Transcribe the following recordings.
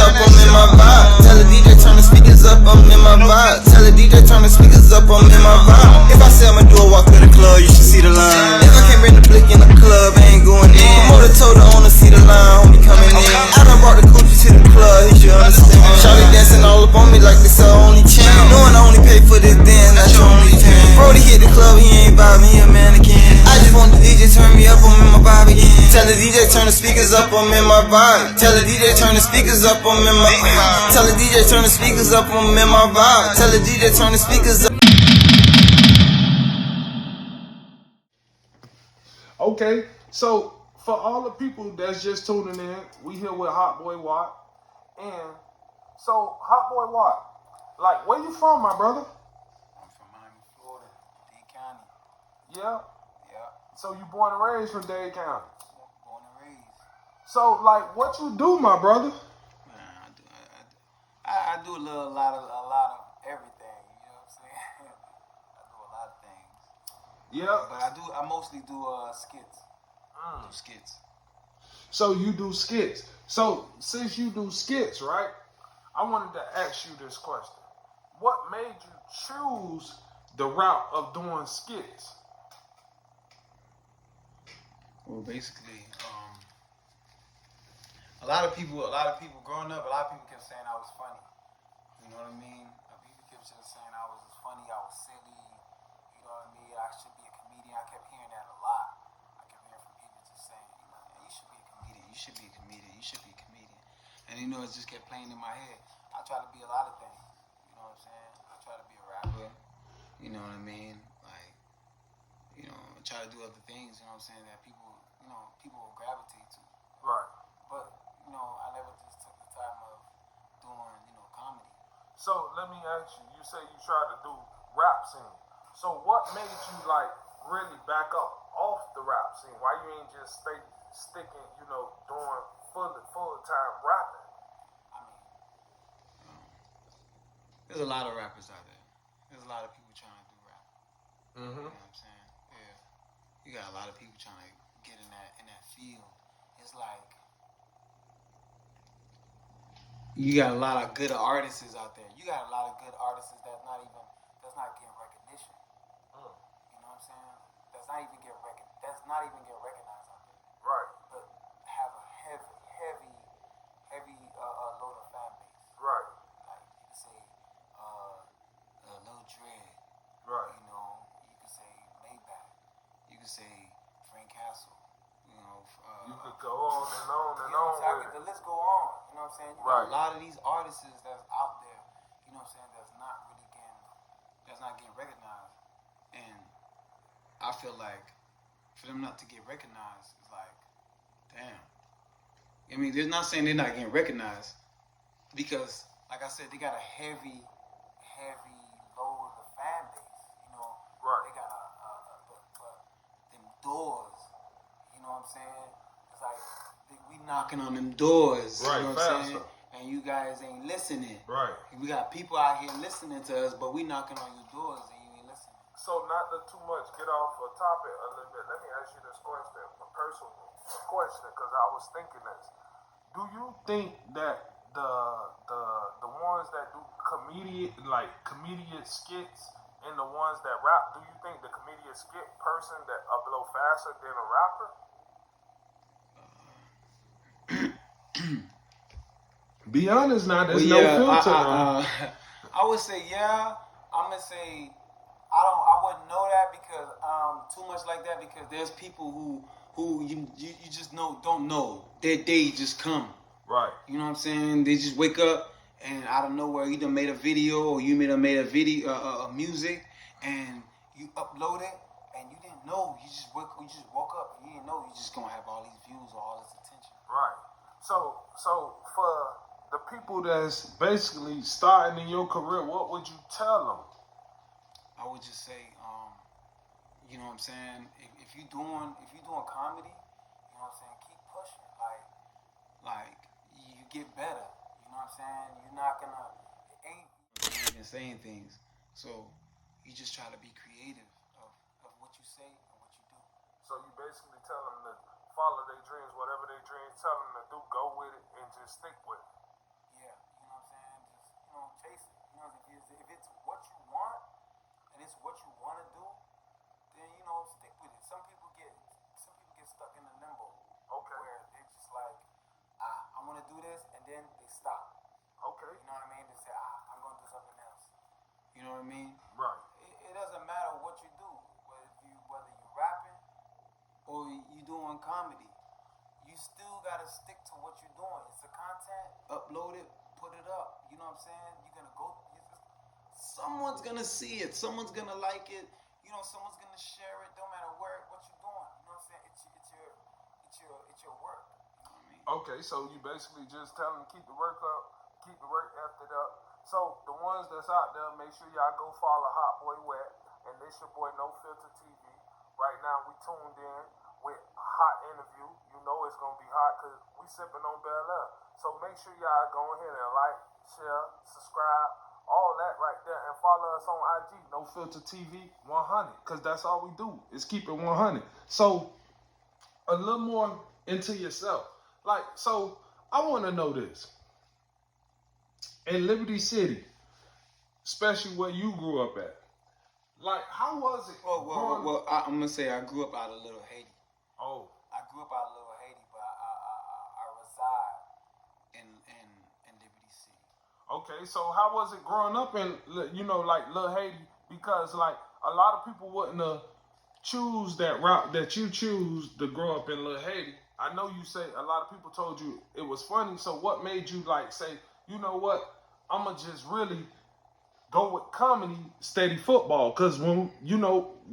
up, I'm in my vibe. Tell the DJ turn the speakers up, I'm in my vibe. Tell the DJ turn the speakers up, I'm in my vibe. If I say I'ma do a walk to the club, you should see the line. If I can't bring the blick in the club, I ain't going in. Motor told the owner, see the line, homie coming in. I done brought the coochie to the club, he should understand. Shawty dancing all up on me like this her only chance. Knowing I only pay for this dance, not your only fan. Brody hit the club, he ain't vibing, he a mannequin. I just want the DJ turn me up, I'm in my vibe again. Tell the DJ turn the speakers up, I'm in my vibe. Tell the DJ turn the speakers up, I'm in my vibe. Tell the DJ turn the speakers up, I'm in my vibe. Tell the DJ turn the speakers up. Okay, so for all the people that's just tuning in, we here with Hot Boy Watt. And so, Hot Boy Watt, like, where you from, my brother? I'm from Miami, Florida, Dade County. Yeah. Yeah, So you born and raised from Dade County. born and raised. So, like, what you do, my brother? Man, I do a lot of everything. You know what I'm saying? I do a lot of things. Yeah. But I mostly do skits. I do skits. So you do skits. So since you do skits, right? I wanted to ask you this question. What made you choose the route of doing skits? Well, basically, a lot of people growing up, a lot of people kept saying I was funny. You know what I mean? People kept just saying I was funny, I was silly. You know what I mean? I should be a comedian. I kept hearing that a lot. I kept hearing from people just saying, you know, you should be a comedian. You should be a comedian. You should be a comedian. And you know, it just kept playing in my head. I try to be a lot of things. You know what I'm saying? I try to be a rapper. You know what I mean? Like, you know, I try to do other things. You know what I'm saying? That people will gravitate to. Right. But you know, I never just took the time of doing, comedy. So let me ask you, you say you try to do rap scene. So what made you like really back up off the rap scene? Why you ain't just sticking, doing full time rapping? I mean, there's a lot of rappers out there. There's a lot of people trying to do rap. Mm-hmm. You know what I'm saying? Yeah. You got a lot of people trying to get in that field. It's like you got a lot of good artists out there. You got a lot of good artists that's not getting recognition. You know what I'm saying? That's not even get recognized out there. Right. But have a heavy load of fan base. Right. Like you could say Lil Dread. Right. You know, you could say Maybach. You could say Frank Castle. You know, you could go on and on and on with it. The list go on. You know what I'm saying? You got a lot of these artists that's out there. You know what I'm saying? That's not getting recognized. And I feel like for them not to get recognized is like, damn. I mean, they're not saying they're not getting recognized because, like I said, they got a heavy load of fan base. You know, right. They got them doors. You know what I'm saying? It's like we knocking on them doors. Right, you know what I'm saying? And you guys ain't listening. Right. We got people out here listening to us, but we knocking on your doors and you ain't listening. So not to too much get off a topic a little bit. Let me ask you this question, a personal question, because I was thinking this. Do you think that the ones that do comedian skits and the ones that rap, do you think the comedian skit person that upload faster than a rapper? Be honest now, there's no filter. I would say yeah. I'm gonna say I wouldn't know that because too much like that because there's people who you just don't know. Their day just come. Right. You know what I'm saying? They just wake up and out of nowhere you done made a video or you made a video music and you upload it and you didn't know. You just woke up and you didn't know you just gonna have all these views or all this attention. Right. So for the people that's basically starting in your career, what would you tell them? I would just say, you know what I'm saying? If you're doing comedy, you know what I'm saying, keep pushing. Like you get better. You know what I'm saying? You're not gonna even saying things. So you just try to be creative of what you say and what you do. So you basically tell them to follow their dreams, whatever their dreams tell them to do, go with it and just stick with it. Yeah. it's what you want to do, then stick with it. Some people get stuck in a limbo. Okay. Where they're just like, I want to do this, and then they stop. Okay. You know what I mean? They say, I'm gonna do something else. You know what I mean? Right. It doesn't matter what you do, whether you rapping or you doing comedy. You still gotta stick to what you're doing. It's the content. Upload it, put it up. You know what I'm saying? You're gonna go. Someone's gonna see it. Someone's gonna like it. Someone's gonna share it. Don't matter what you're doing. You know what I'm saying? It's your work. You know what I mean? Okay, so you basically just tell them to keep the work up, keep the work after up. So the ones that's out there, make sure y'all go follow Hot Boy Wet, and this your boy No Filter TV. Right now we tuned in with a hot interview. You know it's gonna be hot because we sipping on Bel Air. So make sure y'all go ahead and like, share, subscribe, all that right there, and follow us on IG, No Filter TV 100, because that's all we do is keep it 100. So a little more into yourself. Like, so I want to know this. In Liberty City, especially where you grew up at, like, how was it? Well, I'm gonna say I grew up out of Little Haiti. Oh, I grew up out of Little Haiti, but I reside in Liberty City. okay. So how was it growing up in, like Little Haiti? Because like a lot of people wouldn't choose that route that you choose to grow up in Little Haiti. I know you say a lot of people told you it was funny. So what made you like say, you know what? I'ma just really go with comedy, steady football. Cause when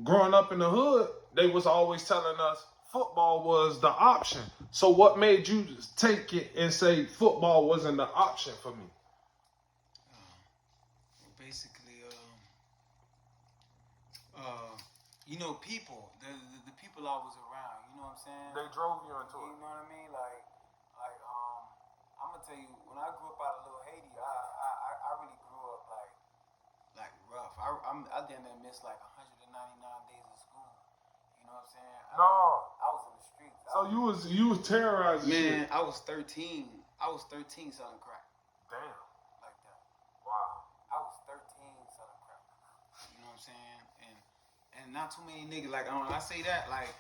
growing up in the hood, they was always telling us football was the option. So what made you take it and say football wasn't the option for me? Basically, people, the people I was around. You know what I'm saying? They drove you into it. You know what I mean? Like, I'm gonna tell you, when I grew up out of Little Haiti, I really grew up like rough. I didn't miss like 199 days of school. You know what I'm saying? I was in the streets. So you was terrorizing. Man, shit. I was 13. I was 13 selling crack. Damn. Like that. Wow. I was 13 selling crack. You know what I'm saying? And not too many niggas, like, when I say that, like,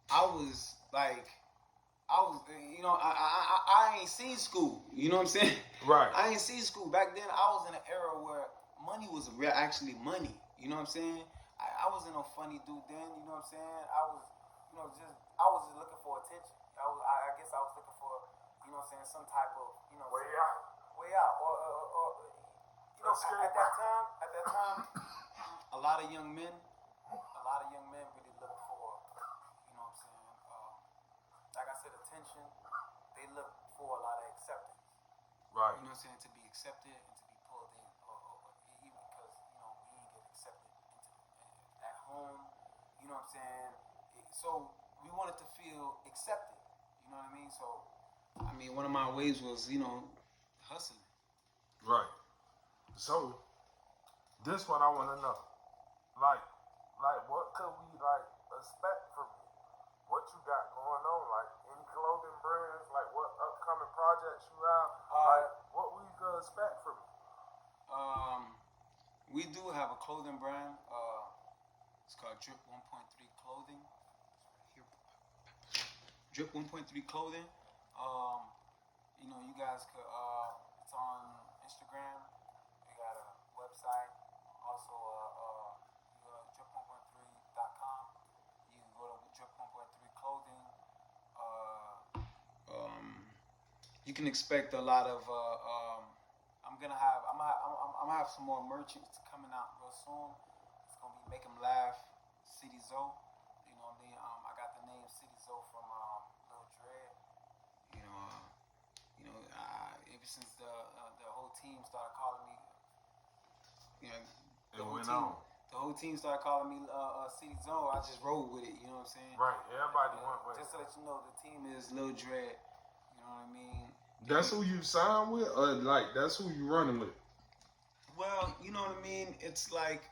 I ain't seen school. You know what I'm saying? Right. I ain't seen school. Back then, I was in an era where money was actually money. You know what I'm saying? I wasn't no funny dude then. You know what I'm saying? I was just looking for attention. I guess I was looking for, some type of, Way out. Or at that time, a lot of young men really look for, like I said, attention. They look for a lot of acceptance. Right. You know what I'm saying? To be accepted and to be pulled in, or even because we didn't get accepted at home. You know what I'm saying? So we wanted to feel accepted. You know what I mean? So one of my ways was hustling. Right. So this what I want to know. Like what could we expect from you? What you got going on? Like any clothing brands? Like what upcoming projects you have? What we could expect from you? We do have a clothing brand. It's called Drip 1.3 Clothing. Drip 1.3 Clothing. You guys could. It's on Instagram. We got a website. Also, you go to drip1.3.com. You can go to Drip 1.3 Clothing. You can expect a lot of. I'm gonna have some more merchants coming out real soon. It's gonna be Make 'em Laugh, City Zoe. You know what I mean? I got the name City Zoe from Lil Dread. Ever since the whole team started calling me, the whole team started calling me City Zoe. I just rolled with it. You know what I'm saying? Right. Everybody went with Just to let you know, the team is Lil Dread. You know what I mean? That's who you signed with, or that's who you running with? Well, you know what I mean. It's like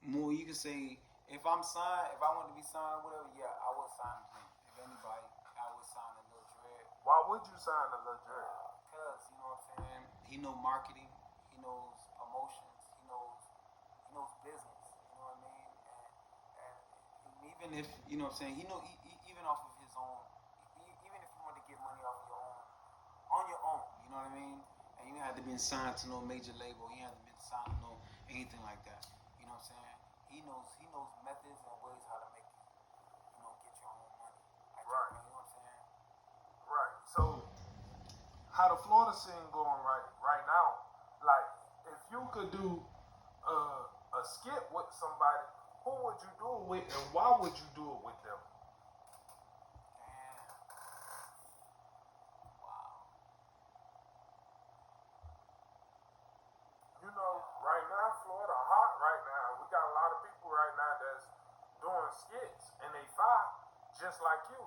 more. You can say if I want to be signed, whatever. Yeah, I would sign him. If anybody, I would sign a Lil Dread. Why would you sign a Lil Dread? Because you know what I'm saying. He knows marketing. He knows promotions. He knows business. You know what I mean? And even if you know what I'm saying, even off of his own, even if you want to get money off your own, on your own. You know what I mean? And you had to be signed to no major label. You had to be signed to no anything like that. You know what I'm saying? He knows methods and ways how to make you, get your own money. Right. You know what I'm saying? Right. So, how the Florida scene going right now? Like, if you could do a skit with somebody, who would you do it with, and why would you do it with them? Damn. Wow. You know, right now, Florida hot right now. We got a lot of people right now that's doing skits, and they fire just like you.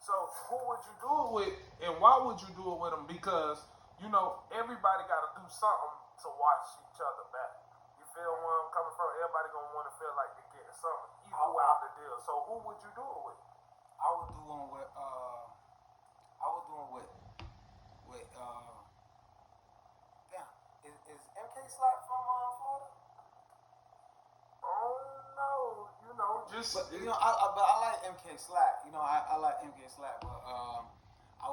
So, who would you do it with, and why would you do it with them? Because, everybody got to do something to watch each other back. You feel where I'm coming from? Everybody going to want to feel like they're getting something equal out the deal. So, who would you do it with? I would do one with damn, is MK Slap from Florida? Oh no, just But I like MK Slap. I like MK Slap, but I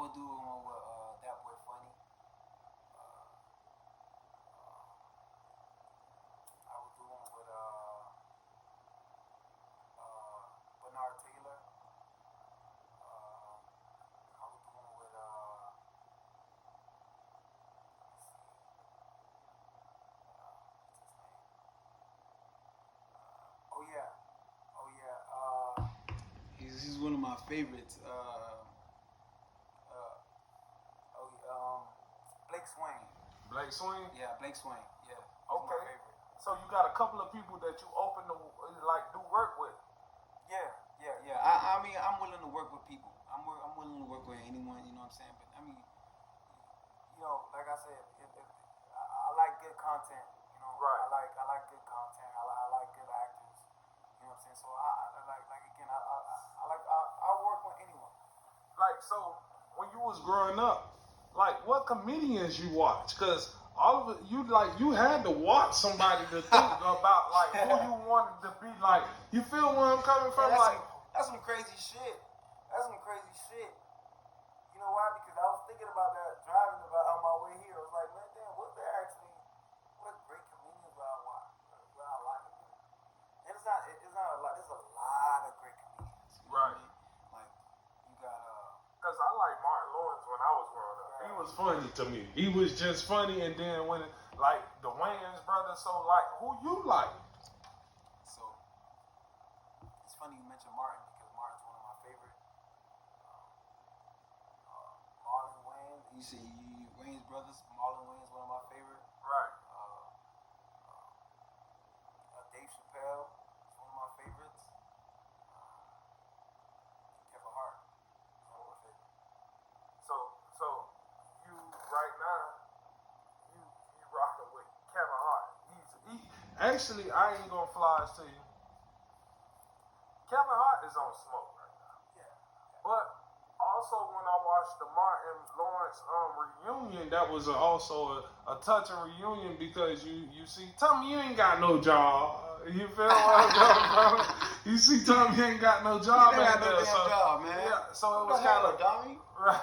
would do one with that boy Funny. I would do one with Bernard Taylor. I would do one with let's see, what's his name? Oh yeah. He's one of my favorites. Blake Swain. Blake Swing. Yeah, Blake Swain. Yeah. He's Okay. my favorite. So you got a couple of people that you open to do work with. Yeah. I mean, I'm willing to work with people. I'm willing to work with anyone. You know what I'm saying? But I mean, like I said, if I like good content. Right. I like good content. I like good actors. You know what I'm saying? So I work with anyone. Like, so when you was growing up, like what comedians you watch? Cause all of it, you had to watch somebody to think about like who you wanted to be like. You feel where I'm coming from? Yeah, that's some crazy shit. You know why? Because I was thinking about that driving on my way here. I was like, man, damn, what great comedians would I watch? What I like? And it's not a lot. There's a lot of great comedians. You know Right. what I mean? Like you got Cause I like Martin Lawrence when I was growing up. He was funny to me. He was just funny, and then when the Wayans brothers. So like, who you like? So it's funny you mentioned Martin because Martin's one of my favorite. Marlon Wayans, you see Wayans brothers. Marlon Wayans one of my favorite. Right. Dave Chappelle is one of my favorites. Kevin Hart is one of my favorites. So you right now, you rocking with Kevin Hart. Actually, I ain't gonna fly to you. Kevin Hart is on smoke right now. Yeah. But also when I watched the Martin Lawrence reunion, that was also a touching reunion because you see Tommy, you ain't got no job. You feel what I'm coming from? You see Tommy ain't got no job He ain't out got no there. damn job, man. Yeah, so it What was the kind hell, of dummy? right.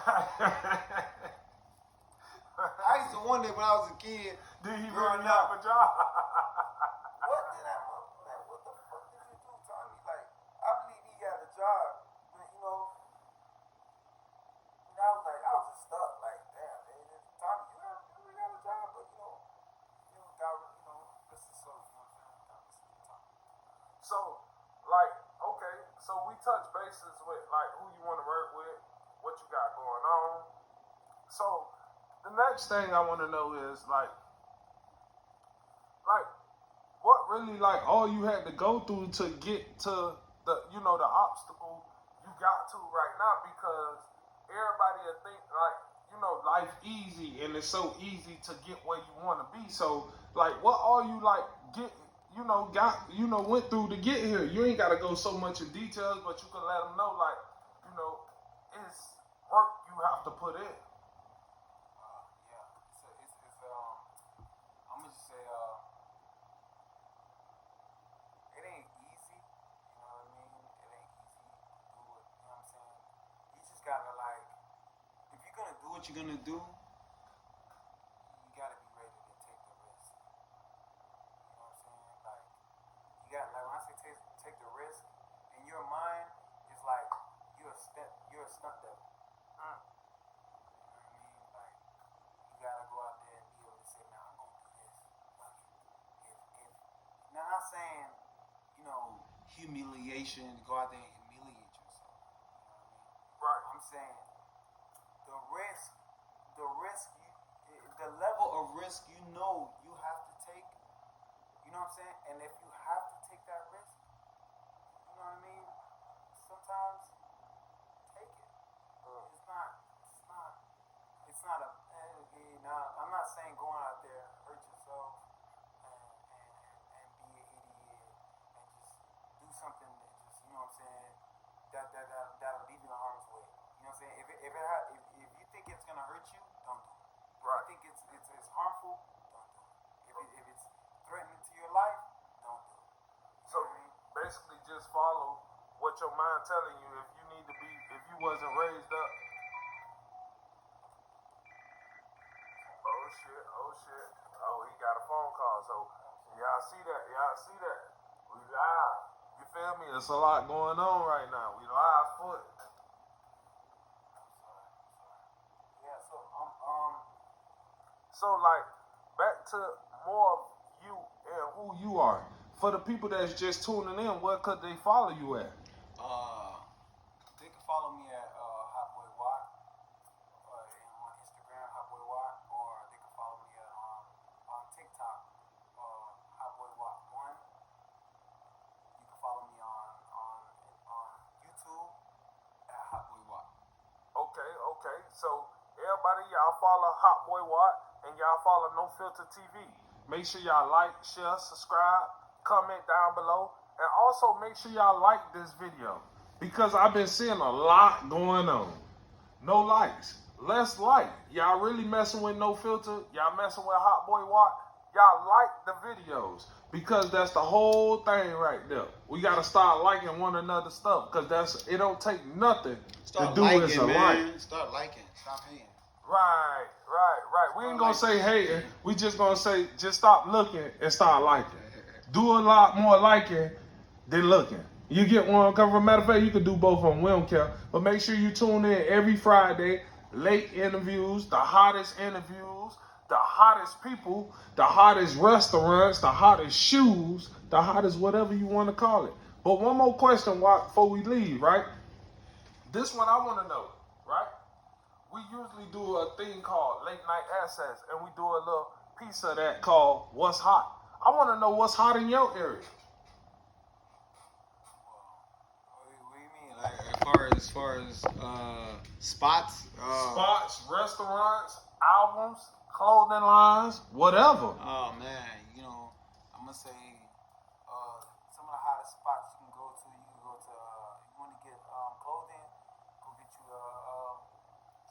I used to wonder when I was a kid. Did he growing really have a job? What did I man? What the fuck did you do, Tommy? Like, I believe he got a job, but I was just stuck. Like, damn, man, Tommy, you really got a job, but this is so. You know what I'm saying? God, this is Tommy. So, like, okay, so we touch bases with like who you want to work with, what you got going on. So, the next thing I want to know is like what really like all you had to go through to get to the the obstacle you got to right now, because everybody will think like life easy and it's so easy to get where you want to be. So like what all you like went through to get here? You ain't got to go so much in details, but you can let them know like it's work you have to put in. I'm gonna just say what you're gonna do, you gotta be ready to take the risk. You know what I'm saying? Like, you got, like, when I say take the risk, in your mind, it's like you're a stunt devil. You know what I mean? Like, you gotta go out there and be able to say, "Now I'm gonna do this." Fuck it. Now, I'm not saying, you know, humiliation. Go out there and humiliate yourself. You know what I mean? Right. I'm saying the level of risk you know you have to take. You know what I'm saying? And if you have to take that risk, you know what I mean? Sometimes take it. It's not a. Now, I'm not saying going out there hurt yourself and be an idiot and just do something that just, you know what I'm saying, that'll leave you in harm's way. You know what I'm saying? If you think it's gonna hurt you, don't do it. Right. If you think it's harmful, don't do it. If it's threatening to your life, don't do it. You So know what I mean? basically, just follow what your mind telling you. If you need to be, if you wasn't raised up. Oh shit. Oh, he got a phone call. So y'all see that? We live. You feel me? There's a lot going on right now. We live foot. Yeah. So like, back to more of you and who you are. For the people that's just tuning in, where could they follow you at? They can follow me at Hot Boy Watt on Instagram, Hot Boy Watt, or they can follow me on TikTok, Hot Boy Watt 1. You can follow me on YouTube at Hot Boy Watt. Okay. So everybody, y'all follow Hot Boy Watt and y'all follow No Filter TV. Make sure y'all like, share, subscribe, comment down below, and also make sure y'all like this video because I've been seeing a lot going on. No likes, less like. Y'all really messing with No Filter. Y'all messing with Hot Boy Watt. Y'all like the videos because that's the whole thing right there. We gotta start liking one another's stuff because it don't take nothing to do as a like. Start liking. Stop hating. Right. We ain't gonna say hating. We just gonna say just stop looking and start liking. Do a lot more liking than looking. You get one cover. Matter of fact, you can do both of them. We don't care. But make sure you tune in every Friday. Late interviews, the hottest interviews, the hottest people, the hottest restaurants, the hottest shoes, the hottest whatever you want to call it. But one more question before we leave, right? This one I want to know, right? We usually do a thing called Late Night Assets, and we do a little piece of that called What's Hot. I want to know what's hot in your area. What do you mean? Like as far as spots? Spots, restaurants, albums, clothing lines, whatever. Oh man, you know, I'm gonna say some of the hottest spots you can go to. You want to get clothing, go get you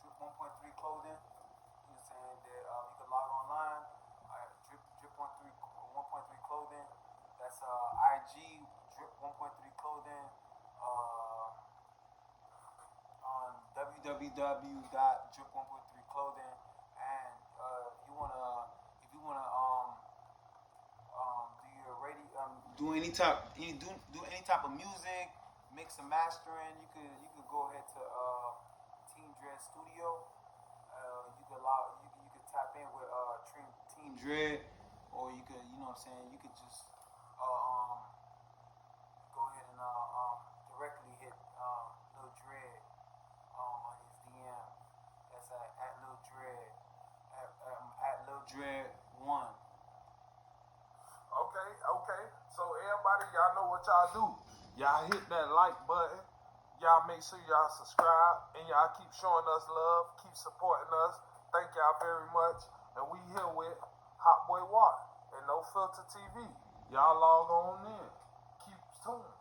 Drip 1.3 clothing. You know what I'm saying? That you can log online. Drip 1.3 clothing. That's IG Drip 1.3 clothing. On www.drip1.3clothing, and if you wanna do any type of music, mix and mastering, you could go ahead to Team Dread Studio. You could tap in with Team Dread, or you could, you know what I'm saying, you could just go ahead and directly hit Lil Dread on his DM. That's at Lil Dread, at Lil Dread 1. Okay. So everybody, y'all know what y'all do. Y'all hit that like button. Y'all make sure y'all subscribe, and y'all keep showing us love, keep supporting us. Thank y'all very much. And we here with Hot Boy Watt and No Filter TV. Y'all log on in. Keep tuned.